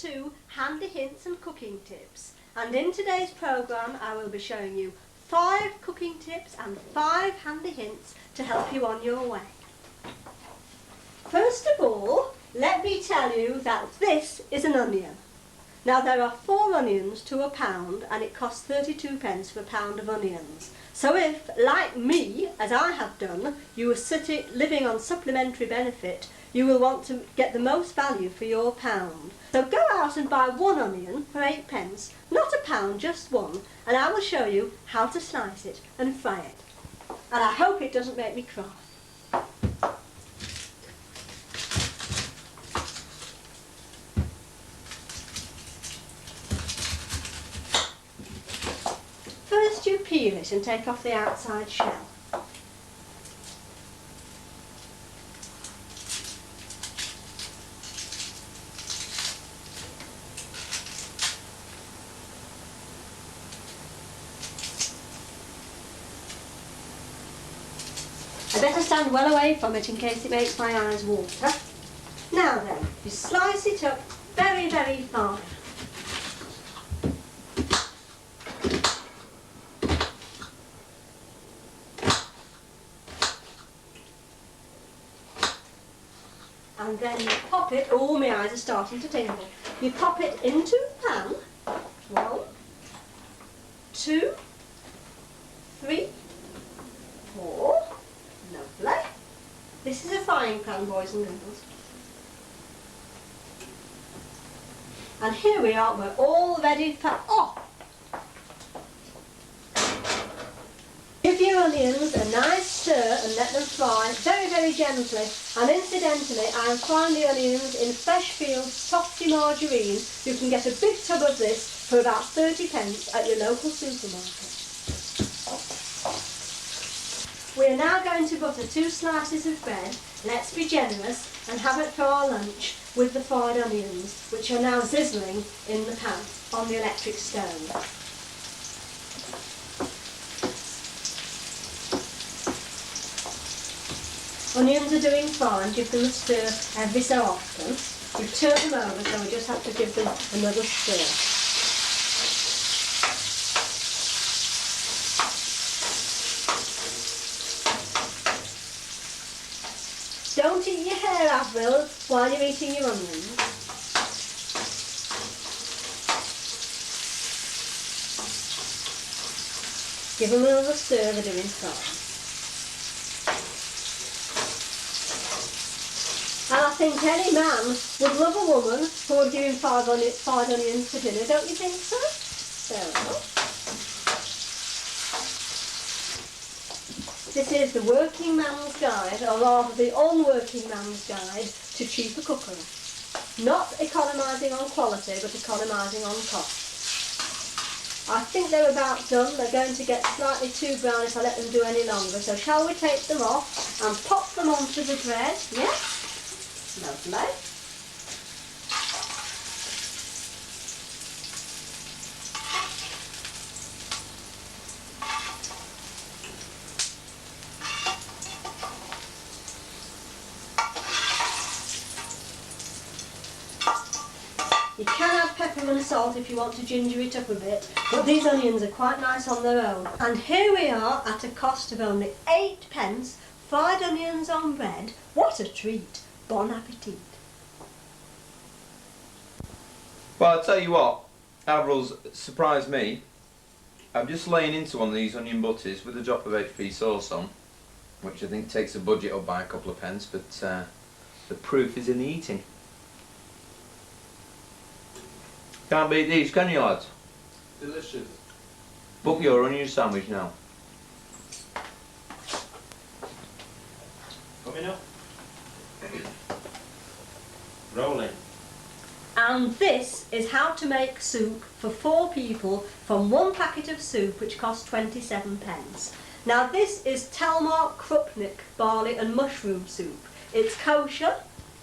to Handy Hints and Cooking Tips, and in today's programme I will be showing you 5 cooking tips and 5 handy hints to help you on your way. First of all, let me tell you that this is an onion. Now there are 4 onions to a pound and it costs 32p for a pound of onions. So if, like me, as I have done, you are living on supplementary benefit, you will want to get the most value for your pound. So go out and buy 1 onion for 8p, not a pound, just 1, and I will show you how to slice it and fry it. And I hope it doesn't make me cry. First you peel it and take off the outside shell. I better stand well away from it in case it makes my eyes water. Now then, you slice it up very, very fine. And then you pop it, oh my eyes are starting to tingle. You pop it into the pan. 1, 2, 3, 4. Lovely. This is a frying pan, boys and girls. And here we are, we're all ready for off. Give your onions a nice stir and let them fry very, very gently. And incidentally, I am frying the onions in Freshfields Softy Margarine. You can get a big tub of this for about 30p at your local supermarket. We are now going to butter 2 slices of bread. Let's be generous and have it for our lunch with the fried onions, which are now sizzling in the pan on the electric stove. Onions are doing fine, give them a stir every so often. We've turned them over, so we just have to give them another stir. Don't eat your hair, Avril, while you're eating your onions. Give them another stir, they're doing fine. And I think any man would love a woman who would give him 5 onions for dinner, don't you think so? There we go. This is the working man's guide, or rather the unworking man's guide to cheaper cookery. Not economising on quality, but economising on cost. I think they're about done. They're going to get slightly too brown if I let them do any longer. So shall we take them off and pop them onto the bread? Yes? Lovely. You can add pepper and salt if you want to ginger it up a bit, but these onions are quite nice on their own. And here we are at a cost of only 8p, fried onions on bread. What a treat! Bon appetit. Well, I'll tell you what, Avril's surprised me. I'm just laying into one of these onion butters with a drop of HP sauce on, which I think takes the budget up by a couple of pence, but the proof is in the eating. Can't beat these, can you, lads? Delicious. Book your onion sandwich now. Coming up. Rolling. And this is how to make soup for 4 people from 1 packet of soup, which costs 27p. Now this is Telmar Krupnik barley and mushroom soup. It's kosher,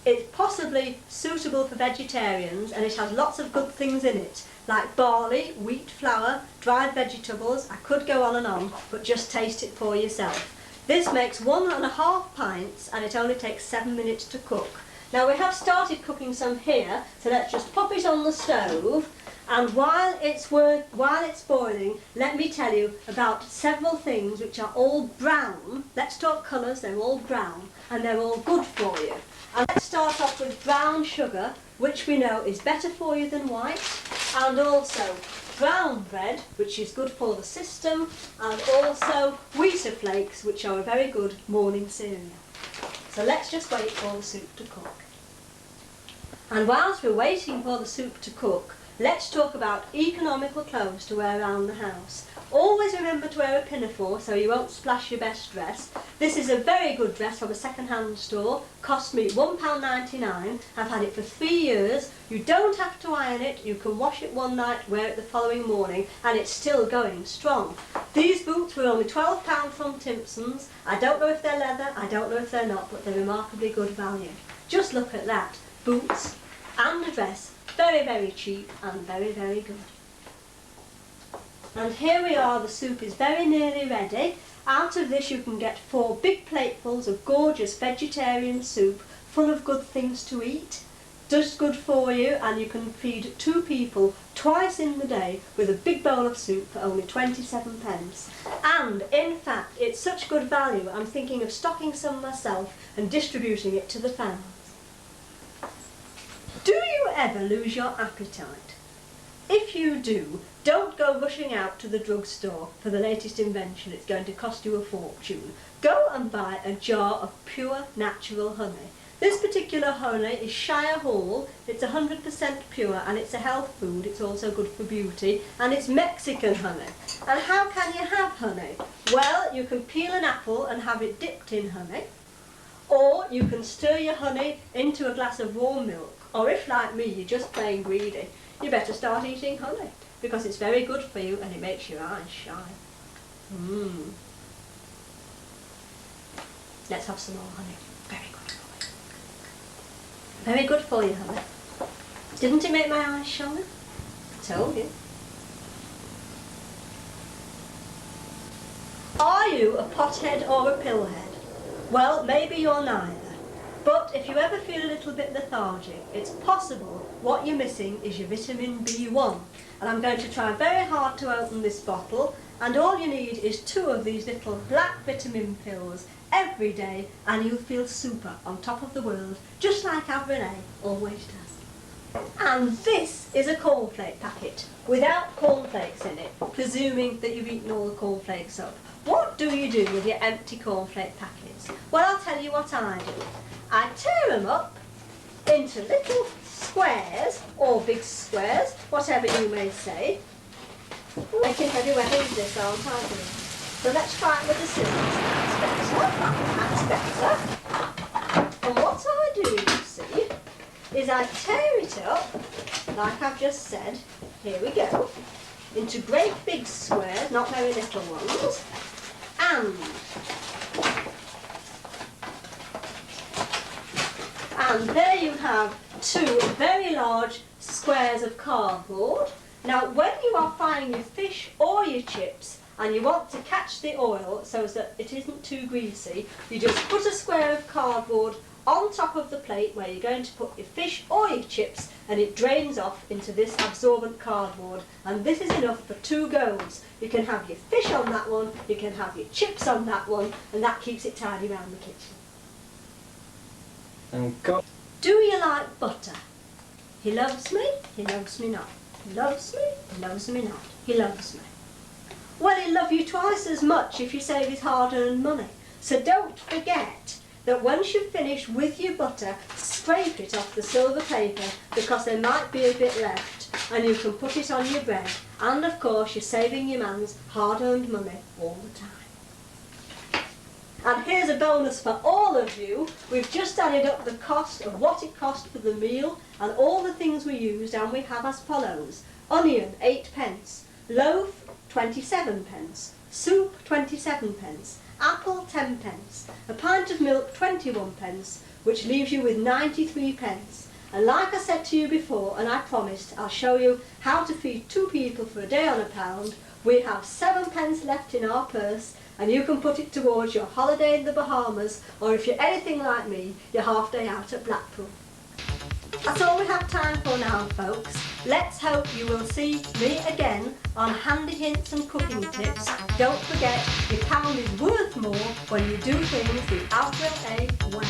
it's possibly suitable for vegetarians, and it has lots of good things in it, like barley, wheat flour, dried vegetables. I could go on, but just taste it for yourself. This makes 1.5 pints and it only takes 7 minutes to cook. Now we have started cooking some here, so let's just pop it on the stove, and while it's boiling, let me tell you about several things which are all brown. Let's talk colours, they're all brown and they're all good for you. And let's start off with brown sugar, which we know is better for you than white, and also brown bread, which is good for the system, and also Weezer flakes, which are a very good morning cereal. So let's just wait for the soup to cook. And whilst we're waiting for the soup to cook, let's talk about economical clothes to wear around the house. Always remember to wear a pinafore so you won't splash your best dress. This is a very good dress from a second-hand store. Cost me £1.99. I've had it for 3 years. You don't have to iron it. You can wash it one night, wear it the following morning, and it's still going strong. These boots were only £12 from Timpson's. I don't know if they're leather, I don't know if they're not, but they're remarkably good value. Just look at that. Boots and a dress. Very, very cheap and very, very good. And here we are, the soup is very nearly ready. Out of this you can get 4 big platefuls of gorgeous vegetarian soup full of good things to eat. Just good for you, and you can feed 2 people twice in the day with a big bowl of soup for only 27p. And in fact, it's such good value, I'm thinking of stocking some myself and distributing it to the fans. Do you ever lose your appetite? If you do, don't go rushing out to the drugstore for the latest invention. It's going to cost you a fortune. Go and buy a jar of pure natural honey. This particular honey is Shire Hall. It's 100% pure and it's a health food. It's also good for beauty, and it's Mexican honey. And how can you have honey? Well, you can peel an apple and have it dipped in honey, or you can stir your honey into a glass of warm milk. Or if, like me, you're just plain greedy, you better start eating honey, because it's very good for you and it makes your eyes shine. Let's have some more honey. Very good for you. Very good for you, honey. Didn't it make my eyes shine? I told you. Are you a pothead or a pillhead? Well, maybe you're neither. But if you ever feel a little bit lethargic, it's possible what you're missing is your vitamin B1. And I'm going to try very hard to open this bottle, and all you need is 2 of these little black vitamin pills every day, and you'll feel super on top of the world, just like Avril always does. And this is a cornflake packet, without cornflakes in it, presuming that you've eaten all the cornflakes up. What do you do with your empty cornflake packets? Well, I'll tell you what I do. I tear them up into little squares, or big squares, whatever you may say. I think everywhere is this, aren't I? So let's try it with the scissors. That's better. And what I do, you see, is I tear it up, like I've just said, here we go, into great big squares, not very little ones, and there you have 2 very large squares of cardboard. Now when you are frying your fish or your chips and you want to catch the oil so that it isn't too greasy, you just put a square of cardboard on top of the plate where you're going to put your fish or your chips, and it drains off into this absorbent cardboard, and this is enough for 2 goes. You can have your fish on that one, you can have your chips on that one, and that keeps it tidy around the kitchen. And go. Do you like butter? He loves me not. He loves me not. He loves me. Well, he'll love you twice as much if you save his hard-earned money. So don't forget that once you've finished with your butter, scrape it off the silver paper, because there might be a bit left, and you can put it on your bread. And of course, you're saving your man's hard-earned money all the time. And here's a bonus for all of you. We've just added up the cost of what it cost for the meal and all the things we used, and we have as follows. Onion, 8p. Loaf, 27p. Soup, 27p. Apple, 10p. A pint of milk, 21p, which leaves you with 93p. And like I said to you before, and I promised, I'll show you how to feed 2 people for a day on £1. We have 7p left in our purse, and you can put it towards your holiday in the Bahamas, or if you're anything like me, your half day out at Blackpool. That's all we have time for now, folks. Let's hope you will see me again on handy hints and cooking tips. Don't forget, your pound is worth more when you do things the Avril A way.